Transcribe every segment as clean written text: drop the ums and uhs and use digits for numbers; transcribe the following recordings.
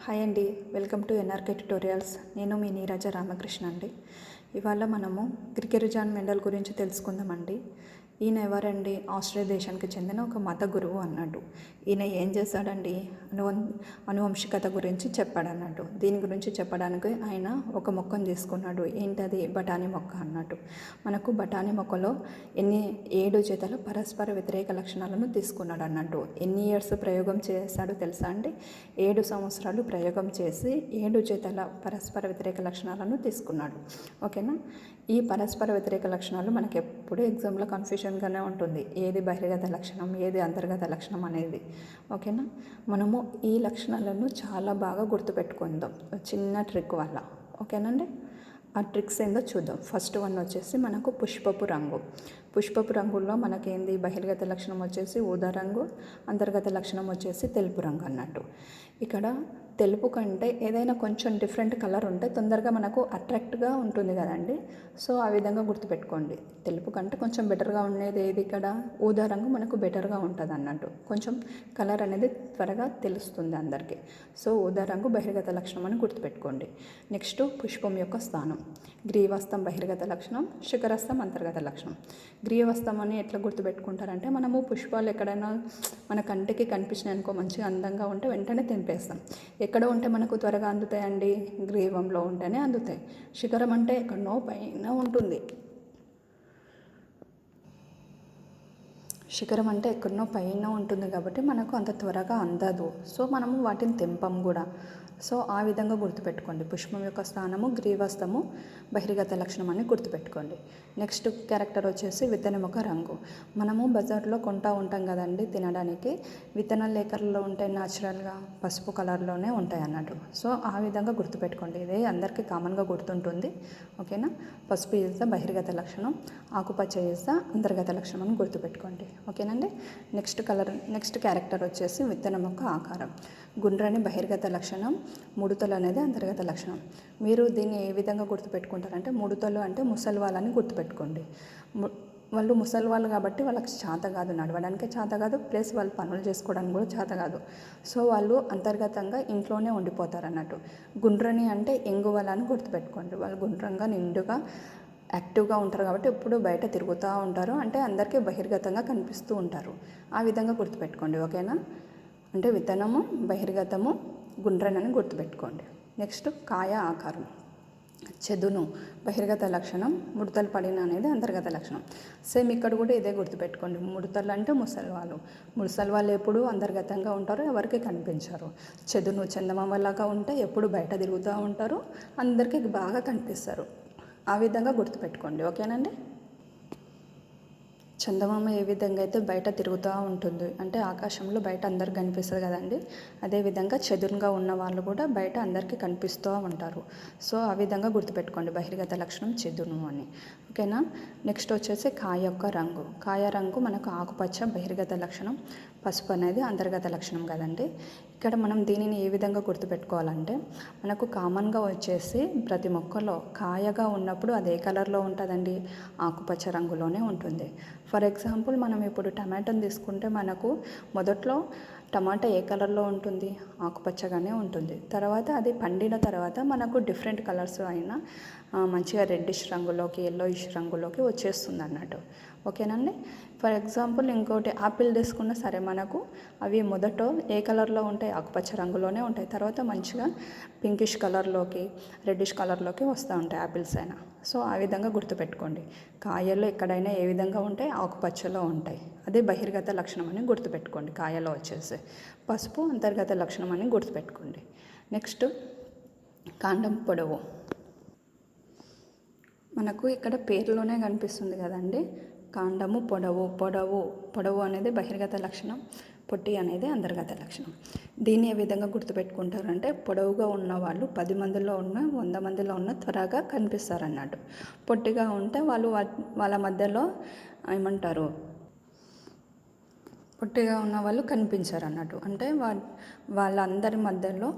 Hi అండి, welcome to NRK tutorials. నేను మీ నీరజ రామకృష్ణ అండి. ఇవాళ మనము గిరిజాన్ మెండల్ గురించి తెలుసుకుందామండి. ఈయన ఎవరండి? ఆస్ట్రేలియా దేశానికి చెందిన ఒక మత గురువు అన్నట్టు. ఈయన ఏం చేశాడండి? అనువంశికత గురించి చెప్పాడు అన్నట్టు. దీని గురించి చెప్పడానికి ఆయన ఒక మొక్కను తీసుకున్నాడు. ఏంటది? బఠానీ మొక్క అన్నట్టు. మనకు బఠానీ మొక్కలో 7 జతల పరస్పర వ్యతిరేక లక్షణాలను తీసుకున్నాడు అన్నట్టు. ఎన్ని ఇయర్స్ ప్రయోగం చేశాడో తెలుసా అండి? 7 సంవత్సరాలు ప్రయోగం చేసి 7 జతల పరస్పర వ్యతిరేక లక్షణాలను తీసుకున్నాడు. ఓకేనా? ఈ పరస్పర వ్యతిరేక లక్షణాలు మనకి ఎప్పుడు ఎగ్జామ్లో కన్ఫ్యూషన్గానే ఉంటుంది. ఏది బహిర్గత లక్షణం, ఏది అంతర్గత లక్షణం అనేది. ఓకేనా? మనము ఈ లక్షణాలను చాలా బాగా గుర్తుపెట్టుకుందాం చిన్న ట్రిక్ వల్ల. ఓకేనండి? ఆ ట్రిక్స్ ఏందో చూద్దాం. ఫస్ట్ వన్ వచ్చేసి మనకు పుష్పపు రంగు. పుష్పపు రంగుల్లో మనకేంది? బహిర్గత లక్షణం వచ్చేసి ఊదా రంగు, అంతర్గత లక్షణం వచ్చేసి తెలుపు రంగు అన్నట్టు. ఇక్కడ తెలుపు కంటే ఏదైనా కొంచెం డిఫరెంట్ కలర్ ఉంటే తొందరగా మనకు అట్రాక్ట్గా ఉంటుంది కదండి. సో ఆ విధంగా గుర్తుపెట్టుకోండి. తెలుపు కంటే కొంచెం బెటర్గా ఉండేది ఏది? ఇక్కడ ఊదా రంగు మనకు బెటర్గా ఉంటుంది అన్నట్టు. కొంచెం కలర్ అనేది త్వరగా తెలుస్తుంది అందరికీ. సో ఊదా రంగు బహిర్గత లక్షణం అని గుర్తుపెట్టుకోండి. నెక్స్ట్ పుష్పం యొక్క స్థానం. గ్రీవస్థం బహిర్గత లక్షణం, శిఖరస్థం అంతర్గత లక్షణం. గ్రీవస్థం అని ఎట్లా గుర్తుపెట్టుకుంటారంటే, మనము పుష్పాలు ఎక్కడైనా మన కంటికి కనిపించినాయి అనుకో, మంచిగా అందంగా ఉంటే వెంటనే తెంపేస్తాం. ఎక్కడ ఉంటే మనకు త్వరగా అందుతాయండి? గ్రీవంలో ఉంటేనే అందుతాయి. శిఖరం అంటే ఎక్కడనో పైన ఉంటుంది. శిఖరం అంటే ఎక్కడనో పైన ఉంటుంది కాబట్టి మనకు అంత త్వరగా అందదు. సో మనము వాటిని తెంపం కూడా. సో ఆ విధంగా గుర్తుపెట్టుకోండి. పుష్పం యొక్క స్థానము, గ్రీవస్థము బహిర్గత లక్షణం అని గుర్తుపెట్టుకోండి. నెక్స్ట్ క్యారెక్టర్ వచ్చేసి విత్తనం యొక్క రంగు. మనము బజార్లో కొంటూ ఉంటాం కదండి తినడానికి. విత్తనాలు ఏ కలర్లో ఉంటాయి? న్యాచురల్గా పసుపు కలర్లోనే ఉంటాయి అన్నట్టు. సో ఆ విధంగా గుర్తుపెట్టుకోండి. ఇదే అందరికీ కామన్గా గుర్తుంటుంది. ఓకేనా? పసుపు ఈజ్ ద బహిర్గత లక్షణం, ఆకుపచ్చ ఈజ్ ద అంతర్గత లక్షణం అని గుర్తుపెట్టుకోండి. ఓకేనండి? నెక్స్ట్ క్యారెక్టర్ వచ్చేసి విత్తనం యొక్క ఆకారం. గుండ్రని బహిర్గత లక్షణం, ముడతలు అనేది అంతర్గత లక్షణం. మీరు దీన్ని ఏ విధంగా గుర్తుపెట్టుకుంటారంటే, ముడతలు అంటే ముసలి వాళ్ళని గుర్తుపెట్టుకోండి. వాళ్ళు ముసలి వాళ్ళు కాబట్టి వాళ్ళకి చేత కాదు, నడవడానికే చేత కాదు, ప్లస్ వాళ్ళు పనులు చేసుకోవడానికి కూడా చేత కాదు. సో వాళ్ళు అంతర్గతంగా ఇంట్లోనే ఉండిపోతారు అన్నట్టు. గుండ్రని అంటే ఎంగువలని గుర్తుపెట్టుకోండి. వాళ్ళు గుండ్రంగా నిండుగా యాక్టివ్గా ఉంటారు కాబట్టి ఎప్పుడు బయట తిరుగుతూ ఉంటారు. అంటే అందరికీ బహిర్గతంగా కనిపిస్తూ ఉంటారు. ఆ విధంగా గుర్తుపెట్టుకోండి. ఓకేనా? అంటే విత్తనము, బహిర్గతము, గుండ్రనని గుర్తుపెట్టుకోండి. నెక్స్ట్ కాయ ఆకారం. చెదును బహిర్గత లక్షణం, ముడతలు పడిన అనేది అంతర్గత లక్షణం. సేమ్ ఇక్కడ కూడా ఇదే గుర్తుపెట్టుకోండి. ముడతలు అంటే ముసలి వాళ్ళు ఎప్పుడు అంతర్గతంగా ఉంటారు, ఎవరికి కనిపించరు. చెదును చందమామలాగా ఉంటే ఎప్పుడు బయట తిరుగుతూ ఉంటారు, అందరికీ బాగా కనిపిస్తారు. ఆ విధంగా గుర్తుపెట్టుకోండి. ఓకేనండి? చందమామ ఏ విధంగా అయితే బయట తిరుగుతూ ఉంటుంది, అంటే ఆకాశంలో బయట అందరికి కనిపిస్తుంది కదండి. అదేవిధంగా చదునుగా ఉన్న వాళ్ళు కూడా బయట అందరికీ కనిపిస్తూ ఉంటారు. సో ఆ విధంగా గుర్తుపెట్టుకోండి బహిర్గత లక్షణం చెదును అని. ఓకేనా? నెక్స్ట్ వచ్చేసి కాయ యొక్క రంగు. కాయ రంగు మనకు ఆకుపచ్చ బహిర్గత లక్షణం, పసుపు అనేది అంతర్గత లక్షణం కదండి. ఇక్కడ మనం దీనిని ఏ విధంగా గుర్తుపెట్టుకోవాలంటే, మనకు కామన్గా వచ్చేసి ప్రతి మొక్కలో కాయగా ఉన్నప్పుడు అది ఏ కలర్లో ఉంటుందండి? ఆకుపచ్చ రంగులోనే ఉంటుంది. ఫర్ ఎగ్జాంపుల్ మనం ఇప్పుడు టమాటాని తీసుకుంటే మనకు మొదట్లో టమాటా ఏ కలర్లో ఉంటుంది? ఆకుపచ్చగానే ఉంటుంది. తర్వాత అది పండిన తర్వాత మనకు డిఫరెంట్ కలర్స్ అయినా మంచిగా రెడ్డిష్ రంగులోకి, ఎల్లోయిష్ రంగులోకి వచ్చేస్తుంది అన్నట్టు. ఓకేనండి? ఫర్ ఎగ్జాంపుల్ ఇంకోటి యాపిల్ తీసుకున్నా సరే, మనకు అవి మొదట ఏ కలర్లో ఉంటాయి? ఆకుపచ్చ రంగులోనే ఉంటాయి. తర్వాత మంచిగా పింకిష్ కలర్లోకి, రెడ్డిష్ కలర్లోకి వస్తూ ఉంటాయి యాపిల్స్ అయినా. సో ఆ విధంగా గుర్తుపెట్టుకోండి. కాయల్లో ఎక్కడైనా ఏ విధంగా ఉంటాయి? ఆకుపచ్చలో ఉంటాయి. అదే బహిర్గత లక్షణం అని గుర్తుపెట్టుకోండి. కాయలో వచ్చేసి పసుపు అంతర్గత లక్షణం అని గుర్తుపెట్టుకోండి. నెక్స్ట్ కాండం పొడవు. మనకు ఇక్కడ పేరులోనే కనిపిస్తుంది కదండి, కాండము పొడవు అనేది బహిర్గత లక్షణం, పొట్టి అనేది అంతర్గత లక్షణం. దీన్ని ఏ విధంగా గుర్తుపెట్టుకుంటారంటే, పొడవుగా ఉన్న వాళ్ళు 10 మందిలో ఉన్న 100 మందిలో ఉన్న త్వరగా కనిపిస్తారు అన్నట్టు. పొట్టిగా ఉంటే వాళ్ళు వాళ్ళ మధ్యలో ఏమంటారు, పొట్టిగా ఉన్న వాళ్ళు కనిపించారు అన్నట్టు. అంటే వాళ్ళందరి మధ్యలో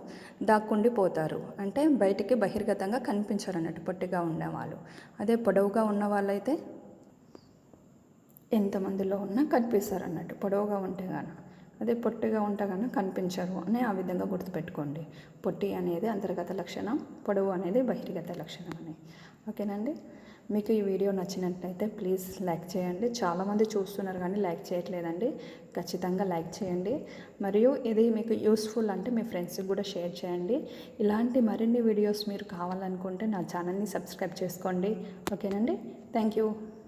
దాక్కుండిపోతారు. అంటే బయటికి బహిర్గతంగా కనిపించారు అన్నట్టు పొట్టిగా ఉండేవాళ్ళు. అదే పొడవుగా ఉన్న వాళ్ళైతే ఎంతమందిలో ఉన్నా కనిపిస్తారు అన్నట్టు, పొడవుగా ఉంటే కానీ. అదే పొట్టిగా ఉంటే కనుక కనిపించరు అని ఆ విధంగా గుర్తుపెట్టుకోండి. పొట్టి అనేది అంతర్గత లక్షణం, పొడవు అనేది బహిర్గత లక్షణం అని. ఓకేనండి. మీకు ఈ వీడియో నచ్చినట్లయితే ప్లీజ్ లైక్ చేయండి. చాలామంది చూస్తున్నారు కానీ లైక్ చేయట్లేదండి. ఖచ్చితంగా లైక్ చేయండి. మరియు ఇది మీకు యూస్ఫుల్ అంటే మీ ఫ్రెండ్స్కి కూడా షేర్ చేయండి. ఇలాంటి మరిన్ని వీడియోస్ మీరు కావాలనుకుంటే నా ఛానల్ని సబ్స్క్రైబ్ చేసుకోండి. ఓకేనండి. Thank you.